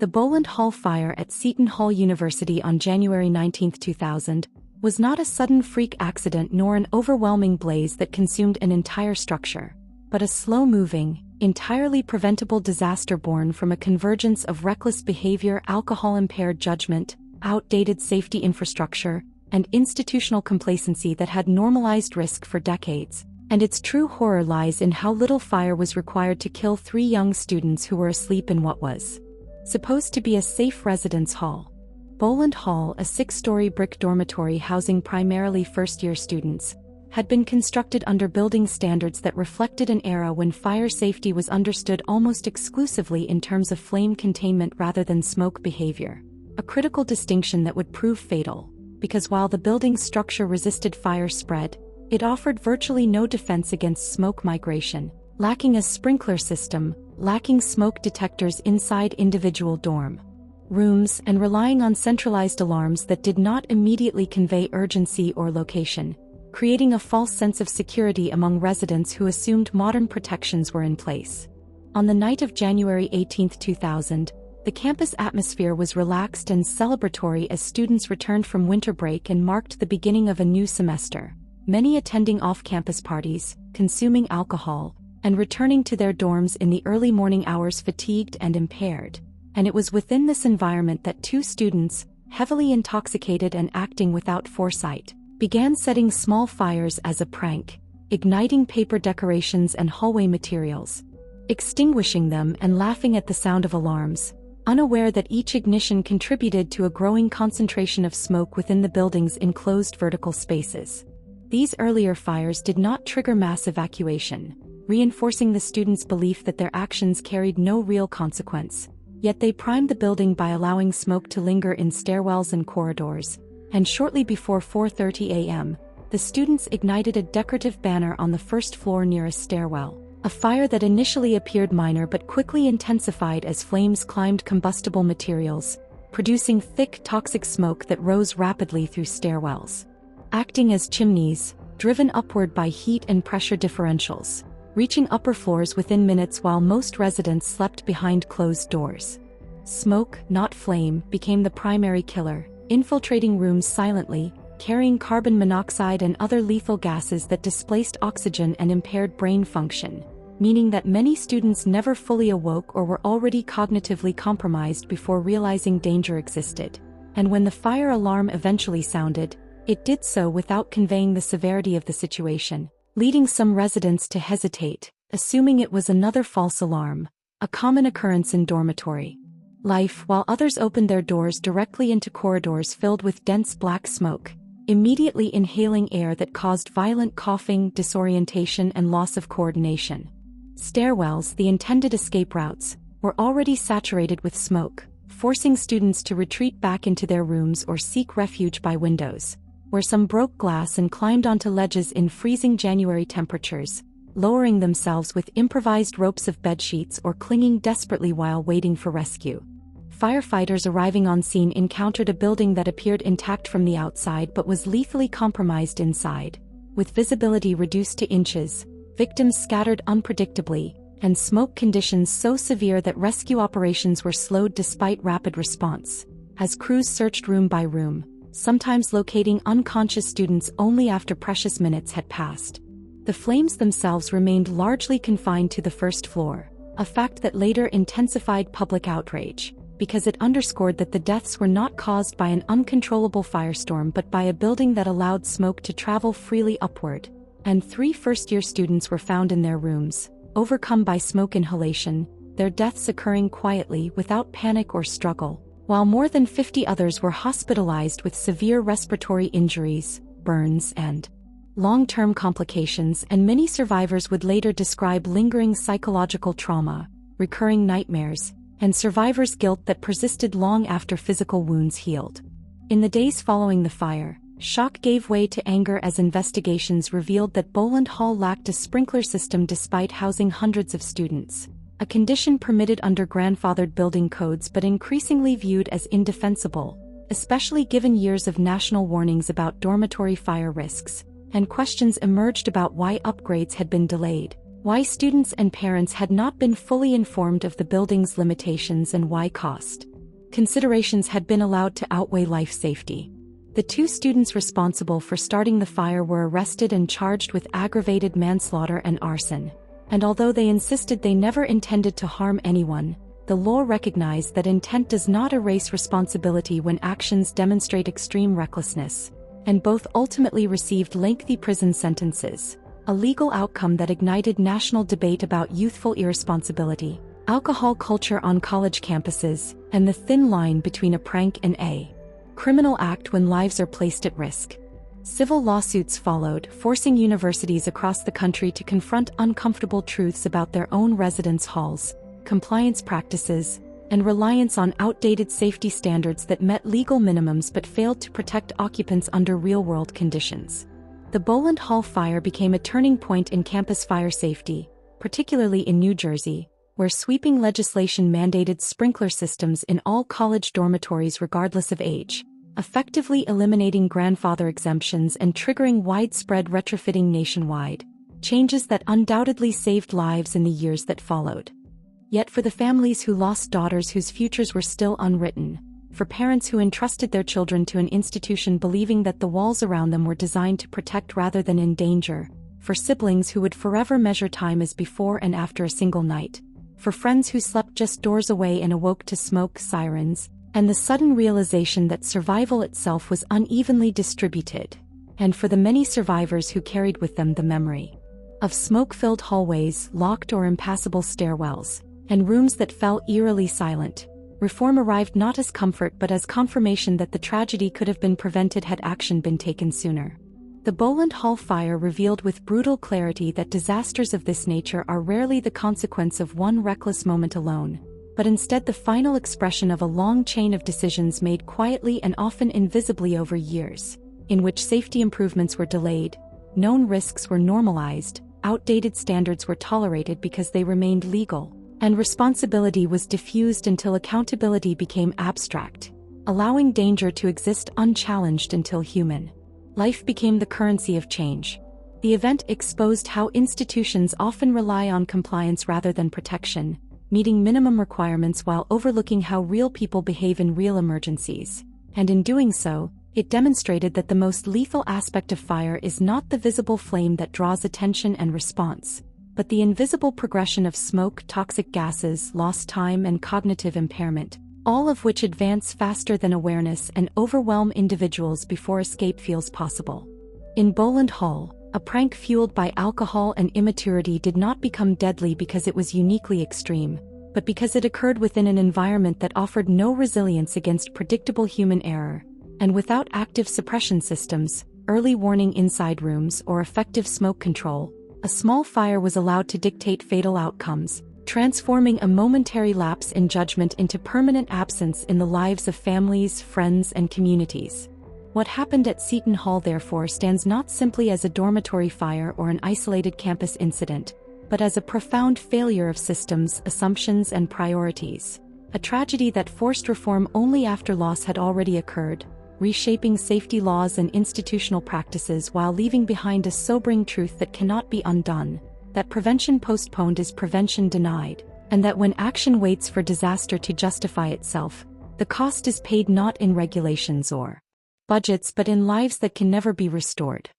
The Boland Hall fire at Seton Hall University on January 19, 2000, was not a sudden freak accident nor an overwhelming blaze that consumed an entire structure, but a slow-moving, entirely preventable disaster born from a convergence of reckless behavior, alcohol-impaired judgment, outdated safety infrastructure, and institutional complacency that had normalized risk for decades. And its true horror lies in how little fire was required to kill 3 young students who were asleep in what was supposed to be a safe residence hall. Boland Hall, a 6-story brick dormitory housing primarily first-year students, had been constructed under building standards that reflected an era when fire safety was understood almost exclusively in terms of flame containment rather than smoke behavior, a critical distinction that would prove fatal, because while the building's structure resisted fire spread, it offered virtually no defense against smoke migration, lacking a sprinkler system, lacking smoke detectors inside individual dorm rooms, and relying on centralized alarms that did not immediately convey urgency or location, creating a false sense of security among residents who assumed modern protections were in place. On the night of January 18, 2000, the campus atmosphere was relaxed and celebratory as students returned from winter break and marked the beginning of a new semester, many attending off-campus parties, consuming alcohol, and returning to their dorms in the early morning hours fatigued and impaired. And it was within this environment that 2 students, heavily intoxicated and acting without foresight, began setting small fires as a prank, igniting paper decorations and hallway materials, extinguishing them and laughing at the sound of alarms, unaware that each ignition contributed to a growing concentration of smoke within the building's enclosed vertical spaces. These earlier fires did not trigger mass evacuation, reinforcing the students' belief that their actions carried no real consequence. Yet they primed the building by allowing smoke to linger in stairwells and corridors, and shortly before 4:30 a.m., the students ignited a decorative banner on the first floor near a stairwell, a fire that initially appeared minor but quickly intensified as flames climbed combustible materials, producing thick toxic smoke that rose rapidly through stairwells, acting as chimneys, driven upward by heat and pressure differentials, reaching upper floors within minutes while most residents slept behind closed doors. Smoke, not flame, became the primary killer, infiltrating rooms silently, carrying carbon monoxide and other lethal gases that displaced oxygen and impaired brain function, meaning that many students never fully awoke or were already cognitively compromised before realizing danger existed. And when the fire alarm eventually sounded, it did so without conveying the severity of the situation, leading some residents to hesitate, assuming it was another false alarm, a common occurrence in dormitory life, while others opened their doors directly into corridors filled with dense black smoke, immediately inhaling air that caused violent coughing, disorientation, and loss of coordination. Stairwells, the intended escape routes, were already saturated with smoke, forcing students to retreat back into their rooms or seek refuge by windows, where some broke glass and climbed onto ledges in freezing January temperatures, lowering themselves with improvised ropes of bedsheets or clinging desperately while waiting for rescue. Firefighters arriving on scene encountered a building that appeared intact from the outside but was lethally compromised inside, with visibility reduced to inches, victims scattered unpredictably, and smoke conditions so severe that rescue operations were slowed despite rapid response, as crews searched room by room, sometimes locating unconscious students only after precious minutes had passed. The flames themselves remained largely confined to the first floor, a fact that later intensified public outrage, because it underscored that the deaths were not caused by an uncontrollable firestorm but by a building that allowed smoke to travel freely upward. And 3 first-year students were found in their rooms, overcome by smoke inhalation, their deaths occurring quietly without panic or struggle, while more than 50 others were hospitalized with severe respiratory injuries, burns, and long-term complications, and many survivors would later describe lingering psychological trauma, recurring nightmares, and survivors' guilt that persisted long after physical wounds healed. In the days following the fire, shock gave way to anger as investigations revealed that Boland Hall lacked a sprinkler system despite housing hundreds of students, a condition permitted under grandfathered building codes but increasingly viewed as indefensible, especially given years of national warnings about dormitory fire risks, and questions emerged about why upgrades had been delayed, why students and parents had not been fully informed of the building's limitations, and why cost considerations had been allowed to outweigh life safety. The 2 students responsible for starting the fire were arrested and charged with aggravated manslaughter and arson. And although they insisted they never intended to harm anyone, the law recognized that intent does not erase responsibility when actions demonstrate extreme recklessness, and both ultimately received lengthy prison sentences, a legal outcome that ignited national debate about youthful irresponsibility, alcohol culture on college campuses, and the thin line between a prank and a criminal act when lives are placed at risk. Civil lawsuits followed, forcing universities across the country to confront uncomfortable truths about their own residence halls, compliance practices, and reliance on outdated safety standards that met legal minimums but failed to protect occupants under real-world conditions. The Boland Hall fire became a turning point in campus fire safety, particularly in New Jersey, where sweeping legislation mandated sprinkler systems in all college dormitories regardless of age, effectively eliminating grandfather exemptions and triggering widespread retrofitting nationwide, changes that undoubtedly saved lives in the years that followed. Yet for the families who lost daughters whose futures were still unwritten, for parents who entrusted their children to an institution believing that the walls around them were designed to protect rather than endanger, for siblings who would forever measure time as before and after a single night, for friends who slept just doors away and awoke to smoke sirens, and the sudden realization that survival itself was unevenly distributed, and for the many survivors who carried with them the memory of smoke-filled hallways, locked or impassable stairwells, and rooms that fell eerily silent, reform arrived not as comfort but as confirmation that the tragedy could have been prevented had action been taken sooner. The Boland Hall fire revealed with brutal clarity that disasters of this nature are rarely the consequence of one reckless moment alone, but instead the final expression of a long chain of decisions made quietly and often invisibly over years, in which safety improvements were delayed, known risks were normalized, outdated standards were tolerated because they remained legal, and responsibility was diffused until accountability became abstract, allowing danger to exist unchallenged until human life became the currency of change. The event exposed how institutions often rely on compliance rather than protection, meeting minimum requirements while overlooking how real people behave in real emergencies, and in doing so, it demonstrated that the most lethal aspect of fire is not the visible flame that draws attention and response, but the invisible progression of smoke, toxic gases, lost time and cognitive impairment, all of which advance faster than awareness and overwhelm individuals before escape feels possible. In Boland Hall, a prank fueled by alcohol and immaturity did not become deadly because it was uniquely extreme, but because it occurred within an environment that offered no resilience against predictable human error, and without active suppression systems, early warning inside rooms or effective smoke control, a small fire was allowed to dictate fatal outcomes, transforming a momentary lapse in judgment into permanent absence in the lives of families, friends, and communities. What happened at Seton Hall therefore stands not simply as a dormitory fire or an isolated campus incident, but as a profound failure of systems, assumptions, and priorities, a tragedy that forced reform only after loss had already occurred, reshaping safety laws and institutional practices while leaving behind a sobering truth that cannot be undone, that prevention postponed is prevention denied, and that when action waits for disaster to justify itself, the cost is paid not in regulations or budgets but in lives that can never be restored.